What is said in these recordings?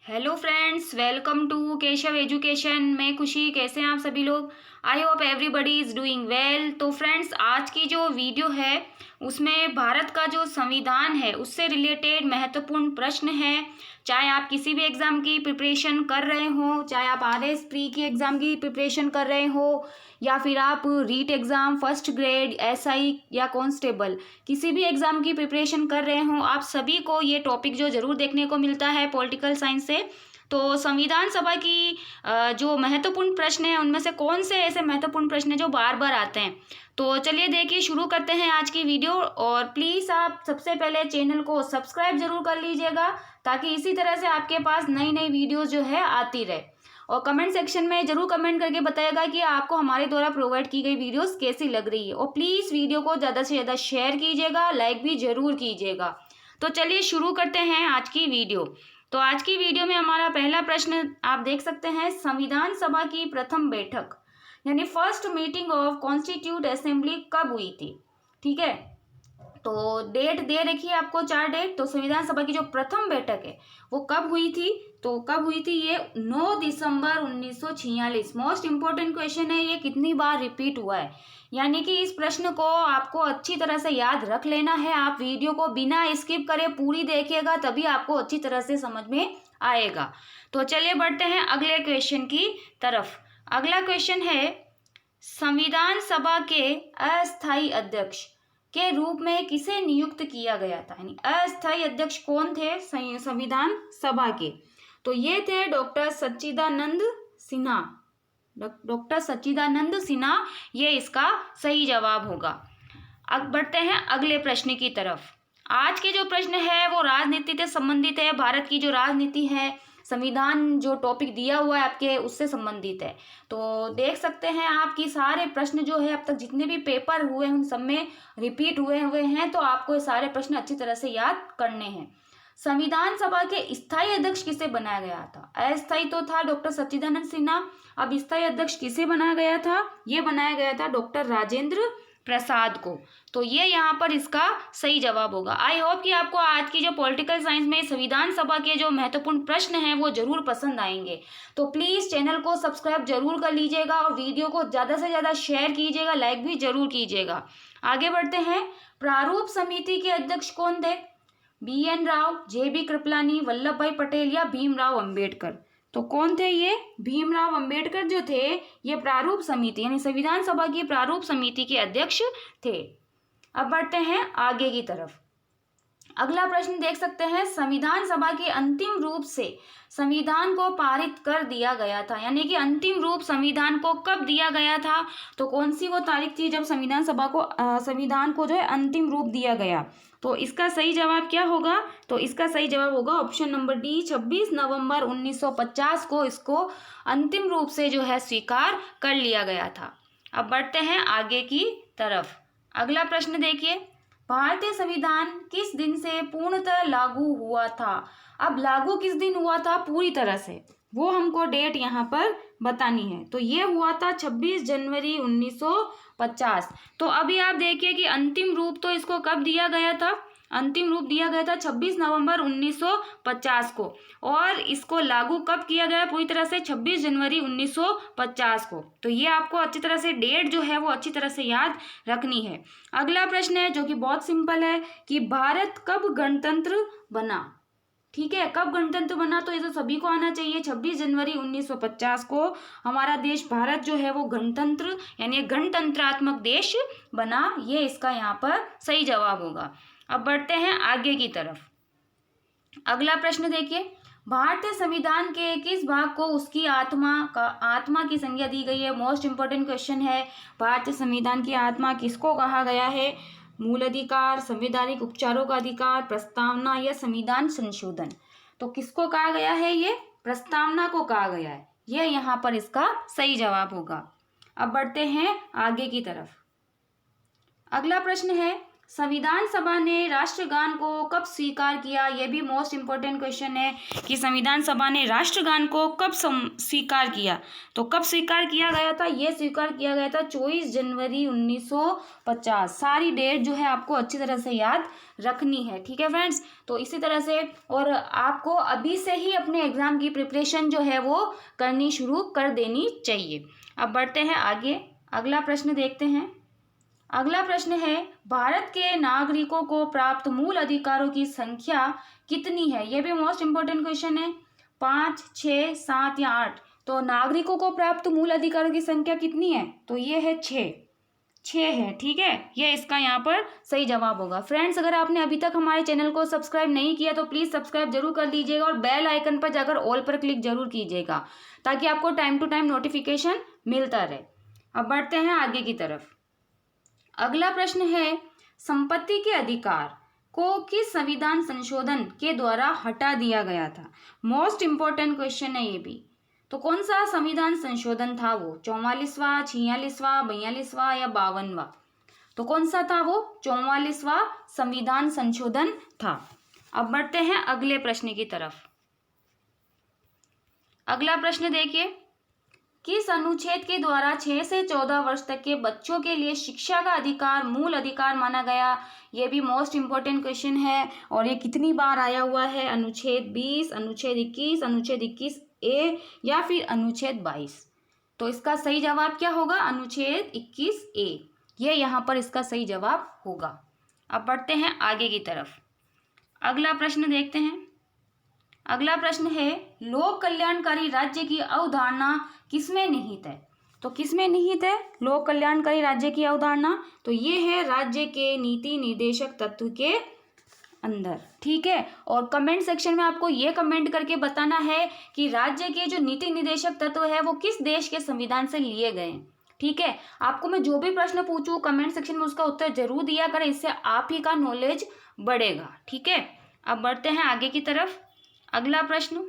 Hello friends, welcome to Keshav education. मैं खुशी, कैसे हैं आप सभी लोग। I hope everybody is doing well. तो फ्रेंड्स, आज की जो वीडियो है उसमें भारत का जो संविधान है उससे रिलेटेड महत्वपूर्ण प्रश्न है। चाहे आप किसी भी एग्ज़ाम की प्रिपरेशन कर रहे हो, चाहे आप RS प्री की एग्ज़ाम की प्रिपरेशन कर रहे हो, या फिर आप REET exam first grade SI या कांस्टेबल किसी भी एग्ज़ाम की प्रिपरेशन कर रहे हो, आप सभी को ये टॉपिक जो ज़रूर देखने को मिलता है पॉलिटिकल साइंस से। तो संविधान सभा की जो महत्वपूर्ण प्रश्न है उनमें से कौन से ऐसे महत्वपूर्ण प्रश्न हैं जो बार बार आते हैं। तो चलिए देखिए, शुरू करते हैं आज की वीडियो। और प्लीज़ आप सबसे पहले चैनल को सब्सक्राइब जरूर कर लीजिएगा, ताकि इसी तरह से आपके पास नई नई वीडियोज़ जो है आती रहे। और कमेंट सेक्शन में जरूर कमेंट करके बताइएगा कि आपको हमारे द्वारा प्रोवाइड की गई वीडियोस कैसी लग रही है। और प्लीज़ वीडियो को ज़्यादा से ज़्यादा शेयर कीजिएगा, लाइक भी जरूर कीजिएगा। तो चलिए शुरू करते हैं आज की वीडियो। तो आज की वीडियो में हमारा पहला प्रश्न आप देख सकते हैं, संविधान सभा की प्रथम बैठक यानी first meeting of constitute assembly कब हुई थी। ठीक है, तो डेट दे रखी है आपको, 4 डेट। तो संविधान सभा की जो प्रथम बैठक है वो कब हुई थी, तो कब हुई थी ये 9 दिसंबर 1946। मोस्ट इंपॉर्टेंट क्वेश्चन है, ये कितनी बार रिपीट हुआ है, यानी कि इस प्रश्न को आपको अच्छी तरह से याद रख लेना है। आप वीडियो को बिना स्किप करे पूरी देखिएगा, तभी आपको अच्छी तरह से समझ में आएगा। तो चलिए बढ़ते हैं अगले क्वेश्चन की तरफ। अगला क्वेश्चन है, संविधान सभा के अस्थायी अध्यक्ष के रूप में किसे नियुक्त किया गया था, यानी अस्थायी अध्यक्ष कौन थे संविधान सभा के। तो ये थे डॉक्टर सच्चिदानंद सिन्हा। डॉक्टर सच्चिदानंद सिन्हा, ये इसका सही जवाब होगा। अब बढ़ते हैं अगले प्रश्न की तरफ। आज के जो प्रश्न है वो राजनीति से संबंधित है। भारत की जो राजनीति है, संविधान जो टॉपिक दिया हुआ है आपके उससे संबंधित है। तो देख सकते हैं आप कि सारे प्रश्न जो है अब तक जितने भी पेपर हुए हैं उन सब में रिपीट हुए हैं। तो आपको ये सारे प्रश्न अच्छी तरह से याद करने हैं। संविधान सभा के स्थायी अध्यक्ष किसे बनाया गया था। अस्थायी तो था डॉक्टर सच्चिदानंद सिन्हा, अब स्थायी अध्यक्ष किसे बनाया गया था, ये बनाया गया था डॉक्टर राजेंद्र प्रसाद को। तो ये यहाँ पर इसका सही जवाब होगा। आई होप कि आपको आज की जो पॉलिटिकल साइंस में संविधान सभा के जो महत्वपूर्ण प्रश्न हैं वो जरूर पसंद आएंगे। तो प्लीज़ चैनल को सब्सक्राइब जरूर कर लीजिएगा और वीडियो को ज़्यादा से ज़्यादा शेयर कीजिएगा, लाइक भी जरूर कीजिएगा। आगे बढ़ते हैं। प्रारूप समिति के अध्यक्ष कौन थे। BN राव, JB कृपलानी, वल्लभ भाई पटेल या भीमराव अंबेडकर। तो कौन थे ये, भीमराव अंबेडकर जो थे ये प्रारूप समिति यानी संविधान सभा की प्रारूप समिति के अध्यक्ष थे। अब बढ़ते हैं आगे की तरफ। अगला प्रश्न देख सकते हैं, संविधान सभा के अंतिम रूप से संविधान को पारित कर दिया गया था, यानी कि अंतिम रूप संविधान को कब दिया गया था। तो कौन सी वो तारीख थी जब संविधान सभा को संविधान को जो है अंतिम रूप दिया गया। तो इसका सही जवाब क्या होगा, तो इसका सही जवाब होगा ऑप्शन नंबर डी, 26 नवंबर 1950 को इसको अंतिम रूप से जो है स्वीकार कर लिया गया था। अब बढ़ते हैं आगे की तरफ। अगला प्रश्न देखिए, भारतीय संविधान किस दिन से पूर्णतः लागू हुआ था। अब लागू किस दिन हुआ था पूरी तरह से, वो हमको डेट यहाँ पर बतानी है। तो ये हुआ था 26 जनवरी 1950। तो अभी आप देखिए कि अंतिम रूप तो इसको कब दिया गया था, अंतिम रूप दिया गया था 26 नवंबर 1950 को, और इसको लागू कब किया गया पूरी तरह से, 26 जनवरी 1950 को। तो ये आपको अच्छी तरह से डेट जो है वो अच्छी तरह से याद रखनी है। अगला प्रश्न है जो कि बहुत सिंपल है कि भारत कब गणतंत्र बना। ठीक है, कब गणतंत्र बना, तो ये तो सभी को आना चाहिए। 26 जनवरी 1950 को हमारा देश भारत जो है वो गणतंत्र यानी गणतंत्रात्मक देश बना। ये इसका यहाँ पर सही जवाब होगा। अब बढ़ते हैं आगे की तरफ। अगला प्रश्न देखिए, भारतीय संविधान के किस भाग को उसकी आत्मा की संज्ञा दी गई है। मोस्ट इंपोर्टेंट क्वेश्चन है, भारतीय संविधान की आत्मा किसको कहा गया है। मूल अधिकार, संवैधानिक उपचारों का अधिकार, प्रस्तावना या संविधान संशोधन। तो किसको कहा गया है, ये प्रस्तावना को कहा गया है। ये यहाँ पर इसका सही जवाब होगा। अब बढ़ते हैं आगे की तरफ। अगला प्रश्न है, संविधान सभा ने राष्ट्रगान को कब स्वीकार किया? ये भी मोस्ट इम्पोर्टेंट क्वेश्चन है कि संविधान सभा ने राष्ट्रगान को कब स्वीकार किया। तो कब स्वीकार किया गया था? ये स्वीकार किया गया था 24 जनवरी 1950। सारी डेट जो है आपको अच्छी तरह से याद रखनी है, ठीक है फ्रेंड्स। तो इसी तरह से और आपको अभी से ही अपने एग्जाम की प्रिपरेशन जो है वो करनी शुरू कर देनी चाहिए। अब बढ़ते हैं आगे, अगला प्रश्न देखते हैं। अगला प्रश्न है, भारत के नागरिकों को प्राप्त मूल अधिकारों की संख्या कितनी है? ये भी मोस्ट इम्पोर्टेंट क्वेश्चन है। 5, 6, 7 या 8? तो नागरिकों को प्राप्त मूल अधिकारों की संख्या कितनी है? तो ये है 6 है, ठीक है। ये इसका यहाँ पर सही जवाब होगा। फ्रेंड्स, अगर आपने अभी तक हमारे चैनल को सब्सक्राइब नहीं किया तो प्लीज़ सब्सक्राइब जरूर कर लीजिएगा और बेल आइकन पर जाकर ऑल पर क्लिक जरूर कीजिएगा ताकि आपको टाइम टू टाइम नोटिफिकेशन मिलता रहे। अब बढ़ते हैं आगे की तरफ। अगला प्रश्न है, संपत्ति के अधिकार को किस संविधान संशोधन के द्वारा हटा दिया गया था? मोस्ट इम्पोर्टेंट क्वेश्चन है ये भी। तो कौन सा संविधान संशोधन था वो? 44वां, 46वां, 42वां या 52वां? तो कौन सा था वो? 44वां संविधान संशोधन था। अब बढ़ते हैं अगले प्रश्न की तरफ। अगला प्रश्न देखिए, किस अनुच्छेद के द्वारा 6 से 14 वर्ष तक के बच्चों के लिए शिक्षा का अधिकार मूल अधिकार माना गया? ये भी मोस्ट इम्पोर्टेंट क्वेश्चन है और ये कितनी बार आया हुआ है? अनुच्छेद 20, अनुच्छेद 21, अनुच्छेद 21A या फिर अनुच्छेद 22? तो इसका सही जवाब क्या होगा? अनुच्छेद 21A, ये यहाँ पर इसका सही जवाब होगा। अब बढ़ते हैं आगे की तरफ। अगला प्रश्न देखते हैं। अगला प्रश्न है, लोक कल्याणकारी राज्य की अवधारणा किसमें निहित है? तो किसमें निहित है लोक कल्याणकारी राज्य की अवधारणा? तो ये है राज्य के नीति निर्देशक तत्व के अंदर, ठीक है। और कमेंट सेक्शन में आपको ये कमेंट करके बताना है कि राज्य के जो नीति निर्देशक तत्व है वो किस देश के संविधान से लिए गए हैं, ठीक है। आपको मैं जो भी प्रश्न पूछूं कमेंट सेक्शन में उसका उत्तर जरूर दिया करें, इससे आप ही का नॉलेज बढ़ेगा, ठीक है। अब बढ़ते हैं आगे की तरफ। अगला प्रश्न,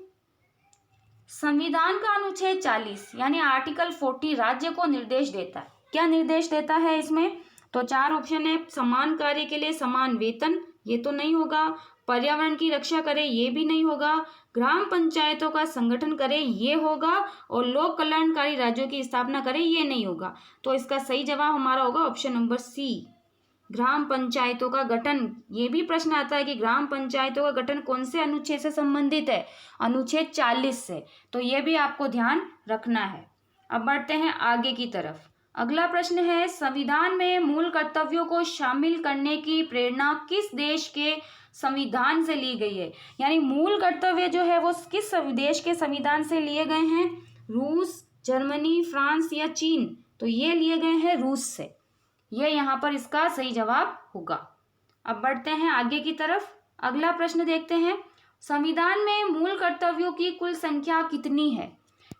संविधान का अनुच्छेद 40 यानी आर्टिकल 40 राज्य को निर्देश देता है। क्या निर्देश देता है इसमें? तो 4 ऑप्शन है। समान कार्य के लिए समान वेतन, ये तो नहीं होगा। पर्यावरण की रक्षा करे, ये भी नहीं होगा। ग्राम पंचायतों का संगठन करे, ये होगा। और लोक कल्याणकारी राज्यों की स्थापना करे, ये नहीं होगा। तो इसका सही जवाब हमारा होगा ऑप्शन नंबर सी, ग्राम पंचायतों का गठन। ये भी प्रश्न आता है कि ग्राम पंचायतों का गठन कौन से अनुच्छेद से संबंधित है? अनुच्छेद 40 से। तो ये भी आपको ध्यान रखना है। अब बढ़ते हैं आगे की तरफ। अगला प्रश्न है, संविधान में मूल कर्तव्यों को शामिल करने की प्रेरणा किस देश के संविधान से ली गई है? यानी मूल कर्तव्य जो है वो किस देश के संविधान से लिए गए हैं? रूस, जर्मनी, फ्रांस या चीन? तो ये लिए गए हैं रूस से। ये यहाँ पर इसका सही जवाब होगा। अब बढ़ते हैं आगे की तरफ। अगला प्रश्न देखते हैं, संविधान में मूल कर्तव्यों की कुल संख्या कितनी है?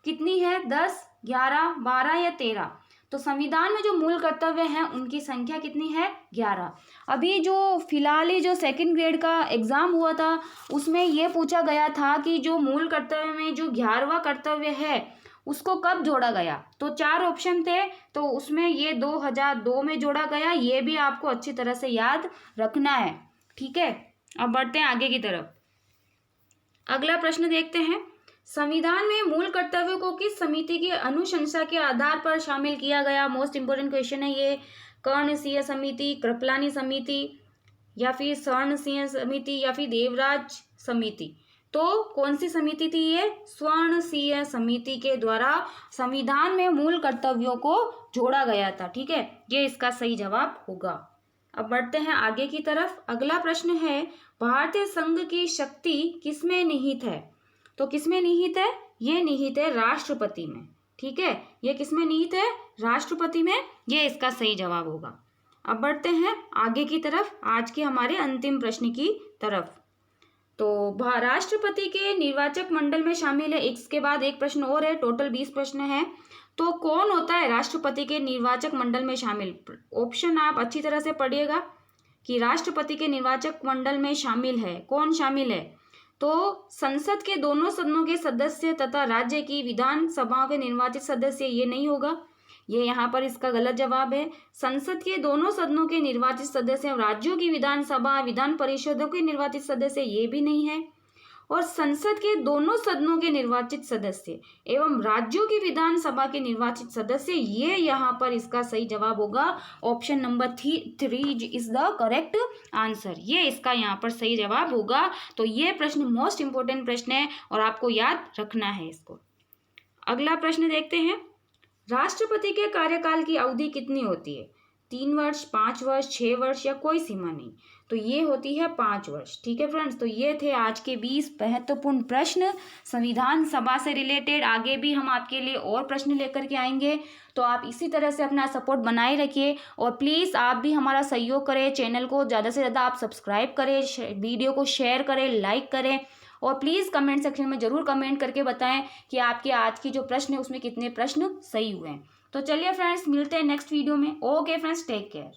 कितनी है? 10, 11, 12 या 13? तो संविधान में जो मूल कर्तव्य हैं उनकी संख्या कितनी है? 11। अभी जो फिलहाल ही जो सेकंड ग्रेड का एग्जाम हुआ था उसमें ये पूछा गया था कि जो मूल कर्तव्य में जो 11वां कर्तव्य है उसको कब जोड़ा गया? तो 4 ऑप्शन थे, तो उसमें ये 2002 में जोड़ा गया। ये भी आपको अच्छी तरह से याद रखना है, ठीक है। अब बढ़ते हैं आगे की तरफ। अगला प्रश्न देखते हैं, संविधान में मूल कर्तव्यों को किस समिति की अनुशंसा के आधार पर शामिल किया गया? मोस्ट इम्पोर्टेंट क्वेश्चन है ये। कर्णसिंह समिति, कृपलानी समिति या फिर स्वर्ण सिंह समिति या फिर देवराज समिति? तो कौन सी समिति थी ये? स्वर्ण सिंह समिति के द्वारा संविधान में मूल कर्तव्यों को जोड़ा गया था, ठीक है। ये इसका सही जवाब होगा। अब बढ़ते हैं आगे की तरफ। अगला प्रश्न है, भारतीय संघ की शक्ति किसमें निहित है? तो किसमें निहित है? ये निहित है राष्ट्रपति में, ठीक है। ये किसमें निहित है? राष्ट्रपति में। ये इसका सही जवाब होगा। अब बढ़ते हैं आगे की तरफ, आज के हमारे अंतिम प्रश्न की तरफ। तो राष्ट्रपति के निर्वाचक मंडल में शामिल है, इसके बाद एक प्रश्न और है, टोटल 20 प्रश्न है। तो कौन होता है राष्ट्रपति के निर्वाचक मंडल में शामिल? ऑप्शन आप अच्छी तरह से पढ़िएगा कि राष्ट्रपति के निर्वाचक मंडल में शामिल है, कौन शामिल है? तो संसद के दोनों सदनों के सदस्य तथा राज्य की विधानसभाओं के निर्वाचित सदस्य, ये नहीं होगा। ये यहाँ पर इसका गलत जवाब है। संसद के दोनों सदनों के निर्वाचित सदस्य और राज्यों की विधानसभा विधान परिषदों के निर्वाचित सदस्य, ये भी नहीं है। और संसद के दोनों सदनों के निर्वाचित सदस्य एवं राज्यों की विधानसभा के निर्वाचित सदस्य, ये यहाँ पर इसका सही जवाब होगा। Option number 3 is the correct answer. ये इसका यहाँ पर सही जवाब होगा। तो ये प्रश्न मोस्ट इंपोर्टेंट प्रश्न है और आपको याद रखना है इसको। अगला प्रश्न देखते हैं, राष्ट्रपति के कार्यकाल की अवधि कितनी होती है? 3 वर्ष, 5 वर्ष, 6 वर्ष या कोई सीमा नहीं? तो ये होती है 5 वर्ष। ठीक है फ्रेंड्स, तो ये थे आज के 20 महत्वपूर्ण प्रश्न संविधान सभा से रिलेटेड। आगे भी हम आपके लिए और प्रश्न लेकर के आएंगे, तो आप इसी तरह से अपना सपोर्ट बनाए रखिए और प्लीज़ आप भी हमारा सहयोग करें, चैनल को ज़्यादा से ज़्यादा आप सब्सक्राइब करें, वीडियो को शेयर करें, लाइक करें और प्लीज़ कमेंट सेक्शन में ज़रूर कमेंट करके बताएं कि आपके आज की जो प्रश्न है उसमें कितने प्रश्न सही हुए हैं। तो चलिए फ्रेंड्स, मिलते हैं नेक्स्ट वीडियो में। Okay friends, take care.